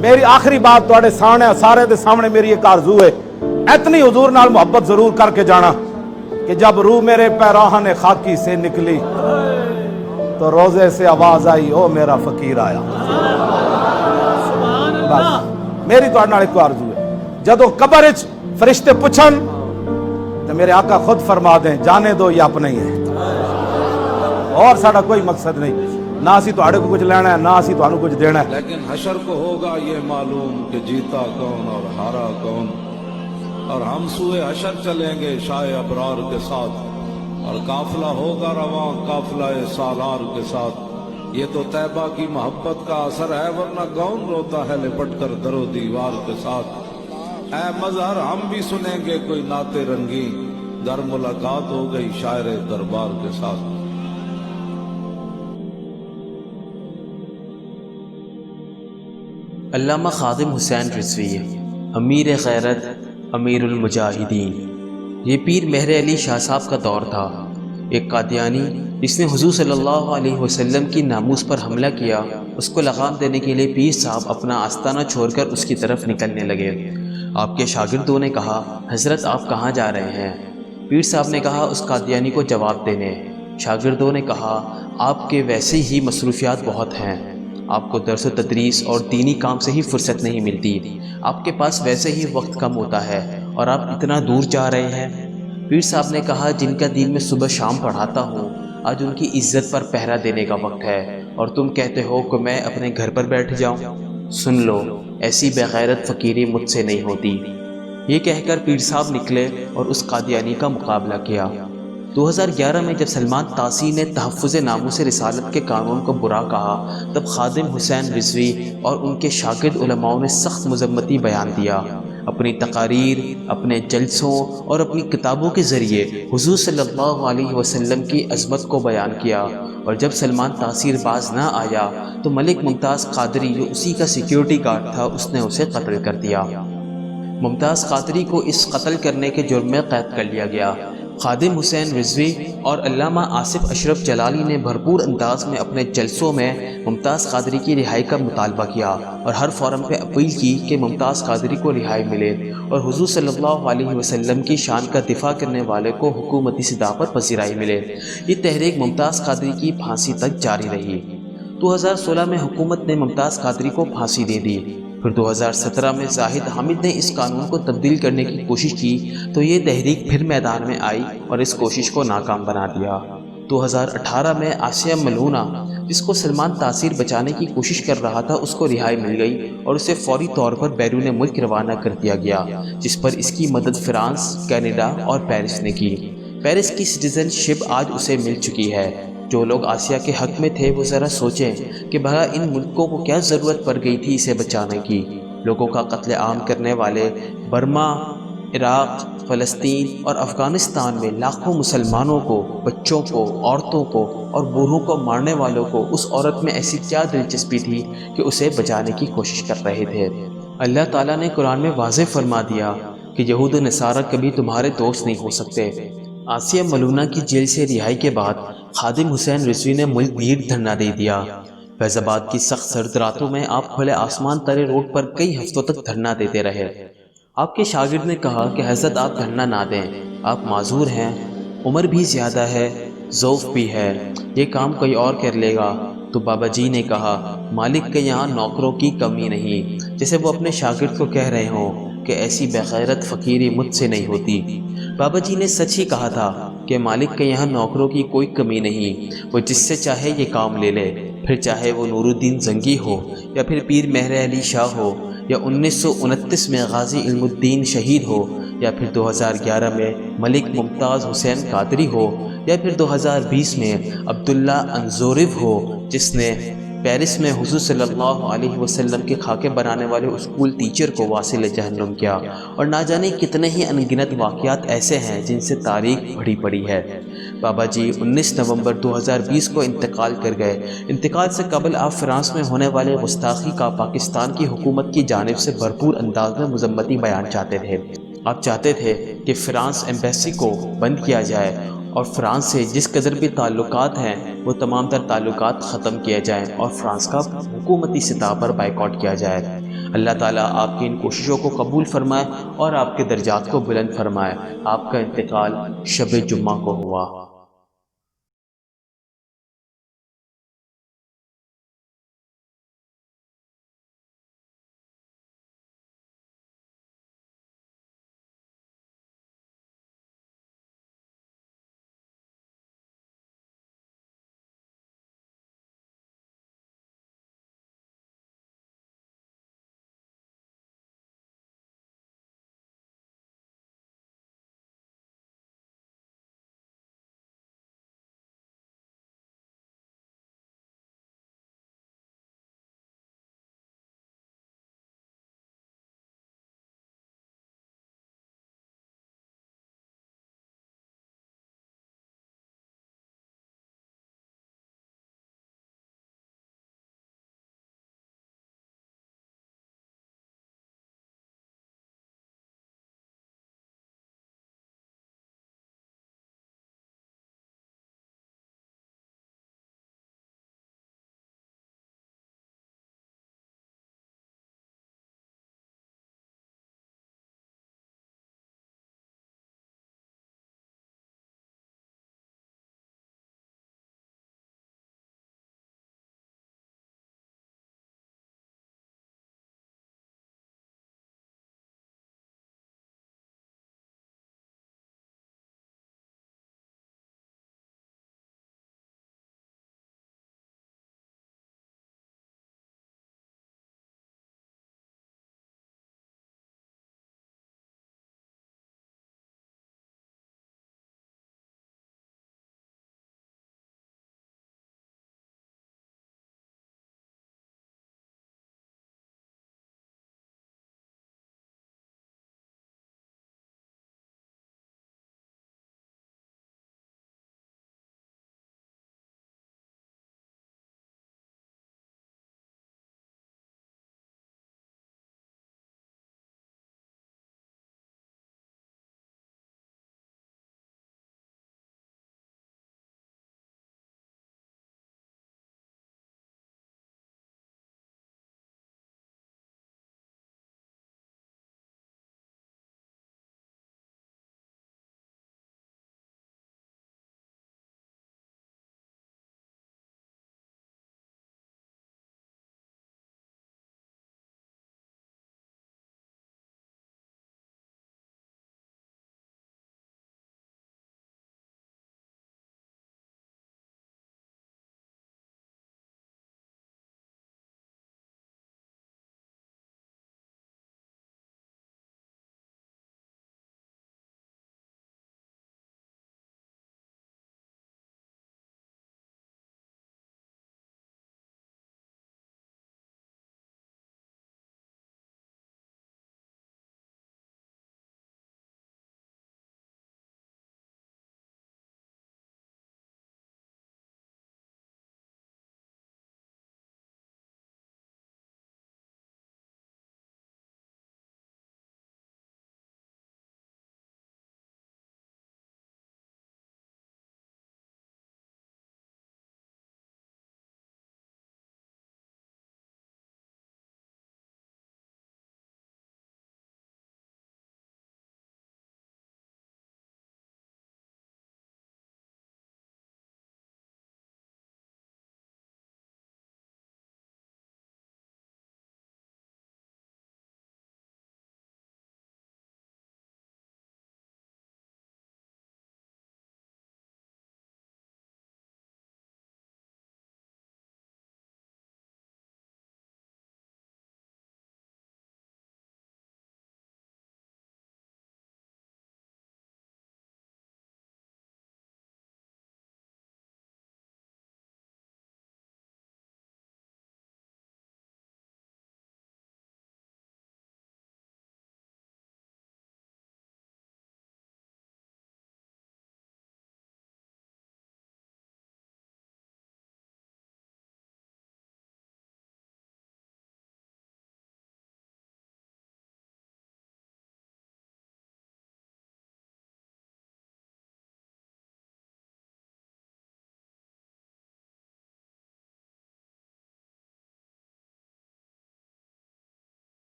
میری آخری بات تواڈے سامنے سارے دے سامنے میری ایک آرزو ہے، اتنی حضور نال محبت ضرور کر کے جانا کہ جب روح میرے پیراہن خاکی سے نکلی تو روزے سے آواز آئی او میرا فقیر آیا۔ بس میری تواڈے نال ایک آرزو ہے، جدوں قبر وچ فرشتے پوچھن تو میرے آقا خود فرما دیں جانے دو یہ اپنے ہی ہے، اور ساڈا کوئی مقصد نہیں، نہ اسی تواڈے کو کچھ لینا ہے نہ اسی تانوں کچھ دینا ہے۔ لیکن حشر کو ہوگا یہ معلوم کہ جیتا کون اور ہارا کون، اور ہم سوئے حشر چلیں گے شاہ ابرار کے ساتھ، اور قافلہ ہوگا رواں قافلہ سالار کے ساتھ۔ یہ تو طیبہ کی محبت کا اثر ہے، ورنہ کون روتا ہے لپٹ کر در و دیوار کے ساتھ۔ اے مظہر ہم بھی سنیں گے کوئی نعت رنگی، در ملاقات ہو گئی شاعر دربار کے ساتھ۔ علامہ خادم حسین رضوی، امیر غیرت، امیر المجاہدین۔ یہ پیر مہر علی شاہ صاحب کا دور تھا، ایک قادیانی جس نے حضور صلی اللہ علیہ وسلم کی ناموس پر حملہ کیا۔ اس کو لگام دینے کے لیے پیر صاحب اپنا آستانہ چھوڑ کر اس کی طرف نکلنے لگے۔ آپ کے شاگردوں نے کہا حضرت آپ کہاں جا رہے ہیں؟ پیر صاحب نے کہا اس قادیانی کو جواب دینے۔ شاگردوں نے کہا آپ کے ویسے ہی مصروفیات بہت ہیں، آپ کو درس و تدریس اور دینی کام سے ہی فرصت نہیں ملتی، آپ کے پاس ویسے ہی وقت کم ہوتا ہے اور آپ اتنا دور جا رہے ہیں۔ پیر صاحب نے کہا جن کا دین میں صبح شام پڑھاتا ہوں، آج ان کی عزت پر پہرا دینے کا وقت ہے اور تم کہتے ہو کہ میں اپنے گھر پر بیٹھ جاؤں؟ سن لو، ایسی بغیرت فقیری مجھ سے نہیں ہوتی۔ یہ کہہ کر پیر صاحب نکلے اور اس قادیانی کا مقابلہ کیا۔ 2011 میں جب سلمان طاسی نے تحفظ ناموس رسالت کے قانون کو برا کہا، تب خادم حسین رضوی اور ان کے شاگرد علماء نے سخت مذمتی بیان دیا۔ اپنی تقاریر، اپنے جلسوں اور اپنی کتابوں کے ذریعے حضور صلی اللہ علیہ وسلم کی عظمت کو بیان کیا، اور جب سلمان تاثیر باز نہ آیا تو ملک ممتاز قادری جو اسی کا سیکیورٹی گارڈ تھا اس نے اسے قتل کر دیا۔ ممتاز قادری کو اس قتل کرنے کے جرم میں قید کر لیا گیا۔ خادم حسین رضوی اور علامہ آصف اشرف جلالی نے بھرپور انداز میں اپنے جلسوں میں ممتاز قادری کی رہائی کا مطالبہ کیا اور ہر فورم پہ اپیل کی کہ ممتاز قادری کو رہائی ملے اور حضور صلی اللہ علیہ وسلم کی شان کا دفاع کرنے والے کو حکومتی سطح پر پذیرائی ملے۔ یہ تحریک ممتاز قادری کی پھانسی تک جاری رہی۔ 2016 میں حکومت نے ممتاز قادری کو پھانسی دے دی۔ پھر 2017 میں زاہد حامد نے اس قانون کو تبدیل کرنے کی کوشش کی تو یہ تحریک پھر میدان میں آئی اور اس کوشش کو ناکام بنا دیا۔ 2018 میں آسیہ ملونہ، جس کو سلمان تاثیر بچانے کی کوشش کر رہا تھا، اس کو رہائی مل گئی اور اسے فوری طور پر بیرون ملک روانہ کر دیا گیا، جس پر اس کی مدد فرانس، کینیڈا اور پیرس نے کی۔ پیرس کی سٹیزن شپ آج اسے مل چکی ہے۔ جو لوگ آسیہ کے حق میں تھے وہ ذرا سوچیں کہ بھلا ان ملکوں کو کیا ضرورت پڑ گئی تھی اسے بچانے کی۔ لوگوں کا قتل عام کرنے والے برما، عراق، فلسطین اور افغانستان میں لاکھوں مسلمانوں کو، بچوں کو، عورتوں کو اور بوڑھوں کو مارنے والوں کو اس عورت میں ایسی کیا دلچسپی تھی کہ اسے بچانے کی کوشش کر رہے تھے؟ اللہ تعالیٰ نے قرآن میں واضح فرما دیا کہ یہود و نصارہ کبھی تمہارے دوست نہیں ہو سکتے۔ آسیہ ملونہ کی جیل سے رہائی کے بعد خادم حسین رضوی نے ملک بھیر دھرنا دے دیا۔ فیض آباد کی سخت سرد راتوں میں آپ کھلے آسمان تلے روڈ پر کئی ہفتوں تک دھرنا دیتے رہے۔ آپ کے شاگرد نے کہا کہ حضرت آپ دھرنا نہ دیں، آپ معذور ہیں، عمر بھی زیادہ ہے، ضعف بھی ہے، یہ کام کوئی اور کر لے گا۔ تو بابا جی نے کہا مالک کے یہاں نوکروں کی کمی نہیں، جیسے وہ اپنے شاگرد کو کہہ رہے ہوں کہ ایسی بغیرت فقیری مجھ سے نہیں ہوتی۔ بابا جی نے سچ ہی کہا تھا کہ مالک کے یہاں نوکروں کی کوئی کمی نہیں، وہ جس سے چاہے یہ کام لے لے، پھر چاہے وہ نور الدین زنگی ہو یا پھر پیر مہر علی شاہ ہو یا 1929 میں غازی علم الدین شہید ہو یا پھر 2011 میں ملک ممتاز حسین قادری ہو یا پھر 2020 میں عبداللہ انزورو ہو، جس نے پیرس میں حضور صلی اللہ علیہ وسلم کے خاکے بنانے والے اسکول ٹیچر کو واصل جہنم کیا، اور نہ جانے کتنے ہی انگنت واقعات ایسے ہیں جن سے تاریخ بھری پڑی ہے۔ بابا جی 19 نومبر 2020 کو انتقال کر گئے۔ انتقال سے قبل آپ فرانس میں ہونے والے گستاخی کا پاکستان کی حکومت کی جانب سے بھرپور انداز میں مذمتی بیان چاہتے تھے۔ آپ چاہتے تھے کہ فرانس ایمبیسی کو بند کیا جائے اور فرانس سے جس قدر بھی تعلقات ہیں وہ تمام تر تعلقات ختم کیے جائیں اور فرانس کا حکومتی سطح پر بائیکاٹ کیا جائے۔ اللہ تعالیٰ آپ کی ان کوششوں کو قبول فرمائے اور آپ کے درجات کو بلند فرمائے۔ آپ کا انتقال شب جمعہ کو ہوا۔